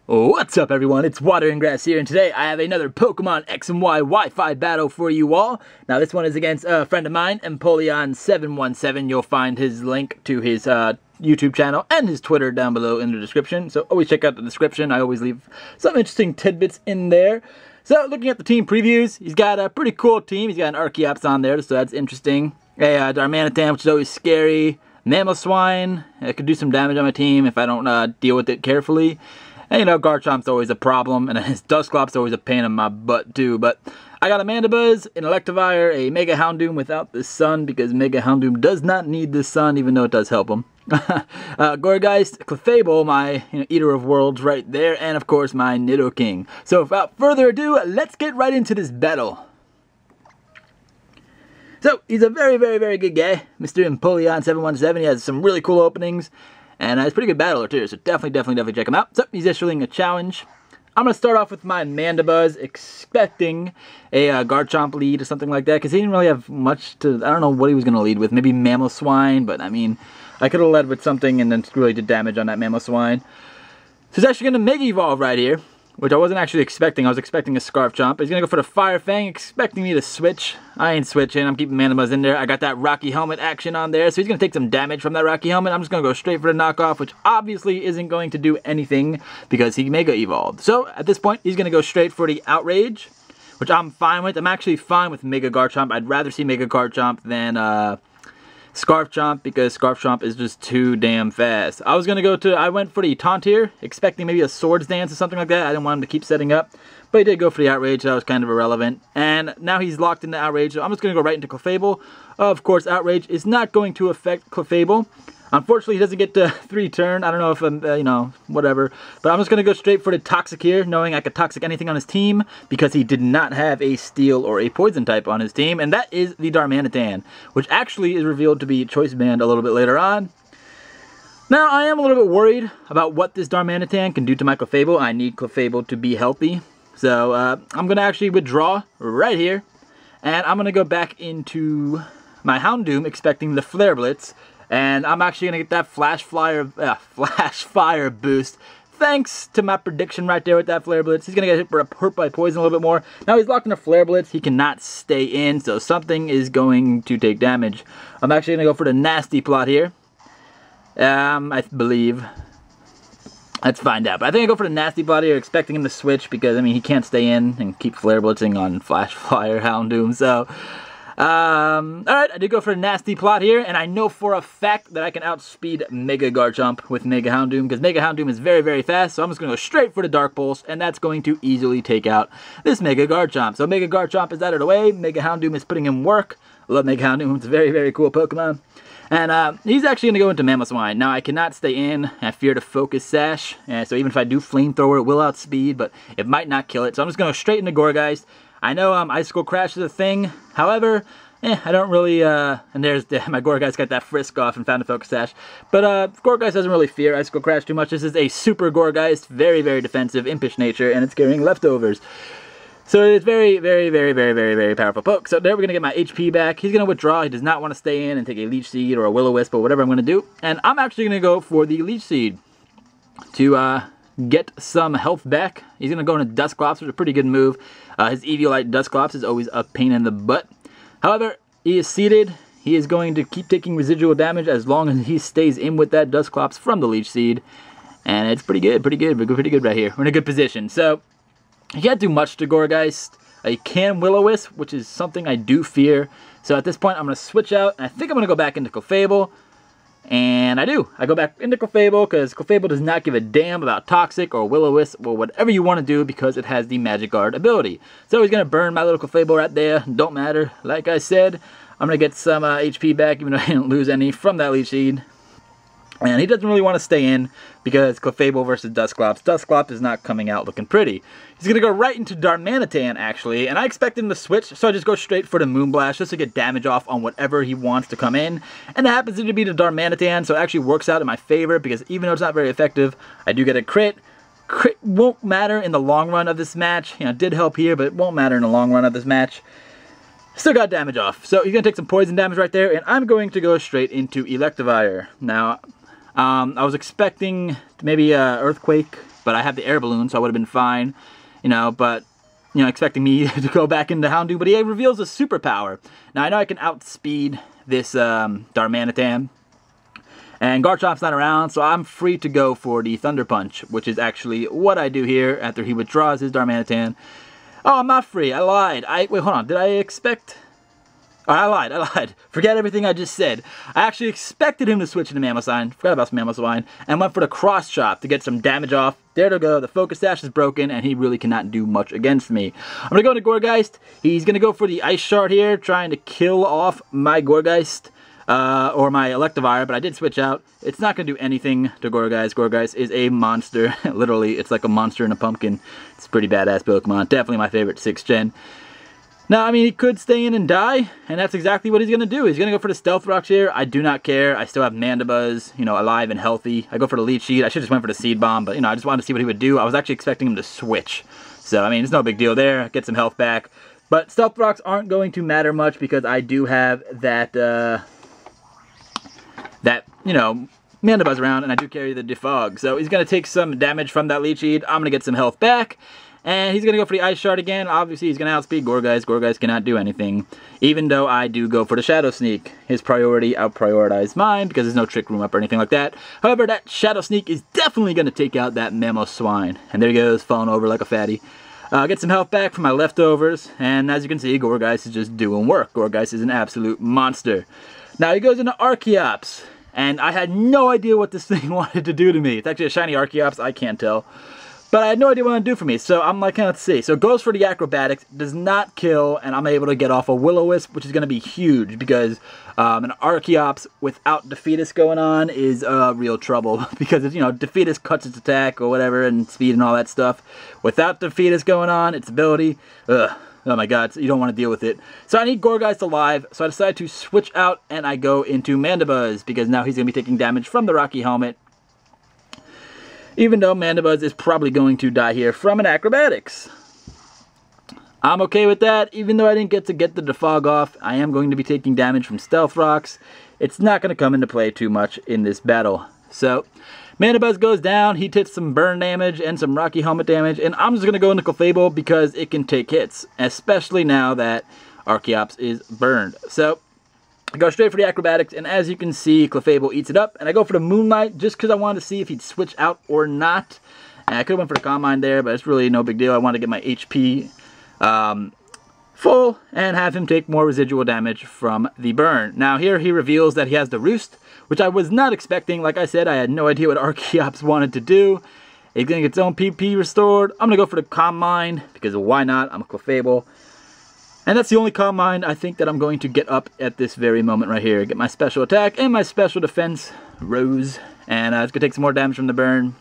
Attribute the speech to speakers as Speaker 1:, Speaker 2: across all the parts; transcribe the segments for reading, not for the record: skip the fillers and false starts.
Speaker 1: What's up everyone, it's WaterAndGrass here, and today I have another Pokemon X and Y Wi-Fi battle for you all. Now this one is against a friend of mine, Empoleon717. You'll find his link to his YouTube channel and his Twitter down below in the description. So always check out the description, I always leave some interesting tidbits in there. So looking at the team previews, he's got a pretty cool team. He's got an Archeops on there, so that's interesting. A Darmanitan, which is always scary. Mamoswine, it could do some damage on my team if I don't deal with it carefully. And you know, Garchomp's always a problem, and his Dusclop's always a pain in my butt too. But I got a Mandibuzz, an Electivire, a Mega Houndoom without the sun, because Mega Houndoom does not need the sun, even though it does help him. Gourgeist, Clefable, my Eater of Worlds right there, and of course my Nidoking. So without further ado, let's get right into this battle. So, he's a very, very, very good guy, Mr. Empoleon717. He has some really cool openings. And he's a pretty good battler too, so definitely check him out. So he's issuing a challenge. I'm going to start off with my Mandibuzz, expecting a Garchomp lead or something like that, because he didn't really have much to, I don't know what he was going to lead with, maybe Mamoswine, but I mean, I could have led with something and then really did damage on that Mamoswine. So he's actually going to Mega Evolve right here, which I wasn't actually expecting. I was expecting a Scarfchomp. He's going to go for the Fire Fang, expecting me to switch. I ain't switching. I'm keeping Mandibuzz in there. I got that Rocky Helmet action on there, so he's going to take some damage from that Rocky Helmet. I'm just going to go straight for the knockoff, which obviously isn't going to do anything because he Mega Evolved. So at this point, he's going to go straight for the Outrage, which I'm fine with. I'm actually fine with Mega Garchomp. I'd rather see Mega Garchomp than Scarfchomp, because Scarfchomp is just too damn fast. I went for the Taunt here, expecting maybe a Swords Dance or something like that. I didn't want him to keep setting up, but he did go for the Outrage, so that was kind of irrelevant. And now he's locked into Outrage, so I'm just going to go right into Clefable. Of course, Outrage is not going to affect Clefable. Unfortunately, he doesn't get to 3-turn. I don't know if I'm, whatever. But I'm just going to go straight for the Toxic here, knowing I could Toxic anything on his team, because he did not have a Steel or a Poison type on his team. And that is the Darmanitan, which actually is revealed to be Choice Band a little bit later on. Now, I am a little bit worried about what this Darmanitan can do to my Clefable. I need Clefable to be healthy. So, I'm going to actually withdraw right here. And I'm going to go back into my Houndoom, expecting the Flare Blitz. And I'm actually going to get that Flash Fire boost, thanks to my prediction right there with that Flare Blitz. He's going to get hurt by Poison a little bit more. Now he's locked in a Flare Blitz. He cannot stay in, so something is going to take damage. I'm actually going to go for the Nasty Plot here. I believe. Let's find out. But I think I go for the Nasty Plot here, expecting him to switch, because, I mean, he can't stay in and keep Flare Blitzing on Flash Fire Houndoom, so alright, I did go for a Nasty Plot here, and I know for a fact that I can outspeed Mega Garchomp with Mega Houndoom, because Mega Houndoom is very, very fast, so I'm just going to go straight for the Dark Pulse, and that's going to easily take out this Mega Garchomp. So Mega Garchomp is out of the way, Mega Houndoom is putting in work. I love Mega Houndoom, it's a very, very cool Pokemon. And he's actually going to go into Mamoswine. Now, I cannot stay in. I fear to Focus Sash, so even if I do Flamethrower, it will outspeed, but it might not kill it. So I'm just going to go straight into Gourgeist. I know Icicle Crash is a thing, however, I don't really, and there's my Gourgeist got that Frisk off and found a Focus Sash. But Gourgeist doesn't really fear Icicle Crash too much. This is a Super Gourgeist, very, very defensive, impish nature, and it's carrying Leftovers. So it's very, very, very, very, very, very powerful poke. So there we're going to get my HP back. He's going to withdraw. He does not want to stay in and take a Leech Seed or a Will-O-Wisp or whatever I'm going to do. And I'm actually going to go for the Leech Seed to get some health back. He's going to go into Dusclops, which is a pretty good move. His Eviolite Dusclops is always a pain in the butt. However, he is seated. He is going to keep taking residual damage as long as he stays in with that Dusclops from the Leech Seed. And it's pretty good right here. We're in a good position. So, he can't do much to Gourgeist. He can Will-O-Wisp, which is something I do fear. So at this point, I'm going to switch out. And I think I'm going to go back into Clefable. And I do. I go back into Clefable because Clefable does not give a damn about Toxic or Will-O-Wisp or whatever you want to do, because it has the Magic Guard ability. So he's going to burn my little Clefable right there. Don't matter. Like I said, I'm going to get some HP back, even though I didn't lose any from that Leech Seed. And he doesn't really want to stay in because Clefable versus Dusclops. Dusclops is not coming out looking pretty. He's going to go right into Darmanitan, actually. And I expect him to switch, so I just go straight for the Moonblast just to get damage off on whatever he wants to come in. And it happens to be the Darmanitan, so it actually works out in my favor, because even though it's not very effective, I do get a crit. Crit won't matter in the long run of this match. You know, it did help here, but it won't matter in the long run of this match. Still got damage off. So he's going to take some poison damage right there, and I'm going to go straight into Electivire. Now, I was expecting maybe Earthquake but I have the air balloon, so I would have been fine, you know, but, you know, expecting me to go back into Houndoom, but he reveals a superpower. Now, I know I can outspeed this Darmanitan, and Garchomp's not around, so I'm free to go for the Thunder Punch, which is actually what I do here after he withdraws his Darmanitan. Oh, I'm not free. I lied. Wait, hold on. Did I expect... Oh, I lied. Forget everything I just said. I actually expected him to switch into Mamoswine. Forgot about Mamoswine. And went for the Cross Chop to get some damage off. There to go. The Focus Sash is broken, and he really cannot do much against me. I'm going to go into Gourgeist. He's going to go for the Ice Shard here, trying to kill off my Gourgeist. Or my Electivire, but I did switch out. It's not going to do anything to Gourgeist. Gourgeist is a monster. Literally, it's like a monster in a pumpkin. It's a pretty badass Pokemon. Definitely my favorite 6th gen. Now, I mean, he could stay in and die, and that's exactly what he's going to do. He's going to go for the Stealth Rocks here. I do not care. I still have Mandibuzz, you know, alive and healthy. I go for the Leech Seed. I should just went for the Seed Bomb, but, you know, I just wanted to see what he would do. I was actually expecting him to switch. So, I mean, it's no big deal there. Get some health back. But Stealth Rocks aren't going to matter much because I do have that, you know, Mandibuzz around, and I do carry the Defog. So he's going to take some damage from that Leech Seed. I'm going to get some health back. And he's going to go for the Ice Shard again. Obviously, he's going to outspeed Gourgeist. Gourgeist cannot do anything. Even though I do go for the Shadow Sneak. His priority out-prioritized mine because there's no Trick Room up or anything like that. However, that Shadow Sneak is definitely going to take out that Mamoswine. And there he goes, falling over like a fatty. Get some health back from my leftovers. And as you can see, Gourgeist is just doing work. Gourgeist is an absolute monster. Now, he goes into Archeops. And I had no idea what this thing wanted to do to me. It's actually a shiny Archeops. I can't tell. But I had no idea what it would do for me, so I'm like, let's see. So it goes for the Acrobatics, does not kill, and I'm able to get off a Will-O-Wisp, which is going to be huge, because an Archeops without Defeatus going on is real trouble, because, you know, Defeatus cuts its attack or whatever, and speed and all that stuff. Without Defeatus going on, its ability, oh my god, you don't want to deal with it. So I need Gourgeist alive, so I decide to switch out, and I go into Mandibuzz, because now he's going to be taking damage from the Rocky Helmet. Even though Mandibuzz is probably going to die here from an Acrobatics. I'm okay with that. Even though I didn't get to get the Defog off, I am going to be taking damage from Stealth Rocks. It's not going to come into play too much in this battle. So, Mandibuzz goes down. He takes some burn damage and some Rocky Helmet damage. And I'm just going to go into Clefable because it can take hits. Especially now that Archeops is burned. So, I go straight for the Acrobatics, and as you can see, Clefable eats it up. And I go for the Moonlight just because I wanted to see if he'd switch out or not. And I could have went for the Calm Mind there, but it's really no big deal. I wanted to get my HP full and have him take more residual damage from the burn. Now here he reveals that he has the Roost, which I was not expecting. Like I said, I had no idea what Archeops wanted to do. He's going to get its own PP restored. I'm going to go for the Calm Mind because why not? I'm a Clefable. And that's the only Calm Mind I think that I'm going to get up at this very moment right here. Get my special attack and my special defense, Rose. And it's going to take some more damage from the burn.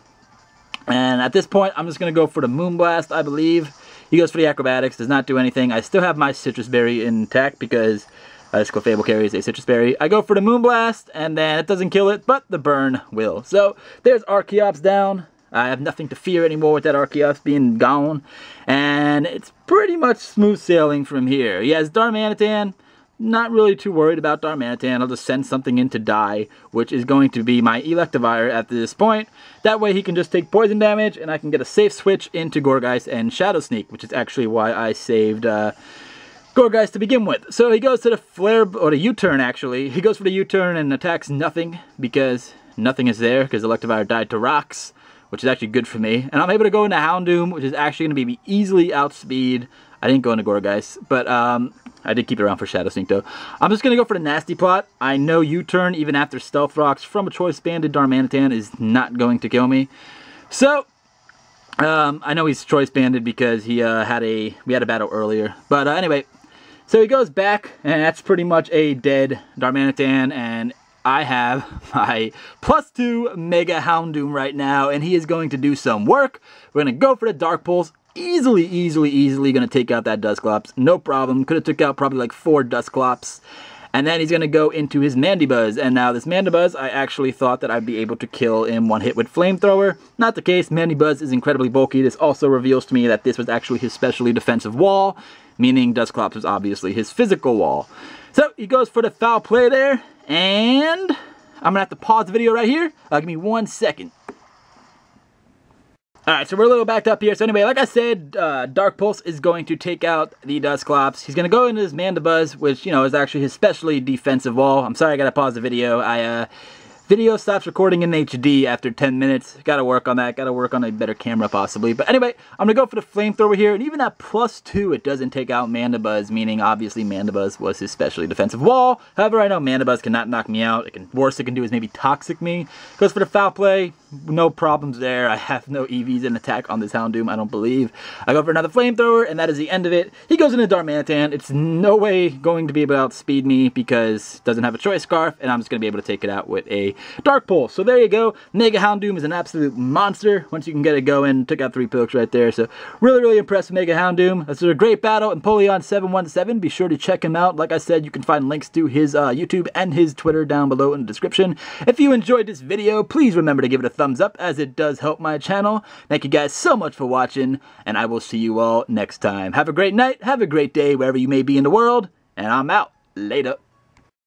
Speaker 1: And at this point, I'm just going to go for the Moonblast, I believe. He goes for the Acrobatics, does not do anything. I still have my Citrus Berry intact because this Clefable carries a Citrus Berry. I go for the Moonblast, and then it doesn't kill it, but the burn will. So there's Archeops down. I have nothing to fear anymore with that Archeops being gone. And it's pretty much smooth sailing from here. He has Darmanitan. Not really too worried about Darmanitan. I'll just send something in to die, which is going to be my Electivire at this point. That way he can just take poison damage, and I can get a safe switch into Gourgeist and Shadow Sneak, which is actually why I saved Gourgeist to begin with. So he goes to the Flare, or the U-turn actually. He goes for the U-turn and attacks nothing, because nothing is there, because Electivire died to rocks, which is actually good for me. And I'm able to go into Houndoom, which is actually going to be easily outspeed. I didn't go into Gourgeist, but I did keep it around for Shadow Sneak though. I'm just going to go for the Nasty Plot. I know U-turn, even after Stealth Rocks from a Choice Banded Darmanitan, is not going to kill me. So, I know he's Choice Banded because he we had a battle earlier. But anyway, so he goes back, and that's pretty much a dead Darmanitan, and I have my +2 Mega Houndoom right now, and he is going to do some work. We're going to go for the Dark Pulse. Easily going to take out that Dusclops. No problem. Could have took out probably like 4 Dusclops. And then he's going to go into his Mandibuzz. And now this Mandibuzz, I actually thought that I'd be able to kill in one hit with Flamethrower. Not the case. Mandibuzz is incredibly bulky. This also reveals to me that this was actually his specially defensive wall, meaning Dusclops was obviously his physical wall. So he goes for the Foul Play there. And I'm going to have to pause the video right here. Give me 1 second. Alright, so we're a little backed up here. So anyway, like I said, Dark Pulse is going to take out the Dusclops. He's going to go into his Mandibuzz, which, you know, is actually his specially defensive wall. I'm sorry I got to pause the video. Video stops recording in HD after 10 minutes. Gotta work on that. Gotta work on a better camera possibly. But anyway, I'm gonna go for the flamethrower here. And even at +2, it doesn't take out Mandibuzz, meaning obviously Mandibuzz was his specially defensive wall. However, I know Mandibuzz cannot knock me out. Worst it can do is maybe Toxic me. Goes for the Foul Play. No problems there. I have no EVs in attack on this Houndoom, I don't believe. I go for another flamethrower, and that is the end of it. He goes into Darmanitan. It's no way going to be able to outspeed me because it doesn't have a Choice Scarf, and I'm just going to be able to take it out with a Dark Pulse. So there you go. Mega Houndoom is an absolute monster once you can get it going. Took out 3 pokes right there. So really, really impressed with Mega Houndoom. This is a great battle. Empoleon717. Be sure to check him out. Like I said, you can find links to his YouTube and his Twitter down below in the description. If you enjoyed this video, please remember to give it a thumbs up as it does help my channel. Thank you guys so much for watching, and I will see you all next time. Have a great night. Have a great day wherever you may be in the world, and I'm out. Later.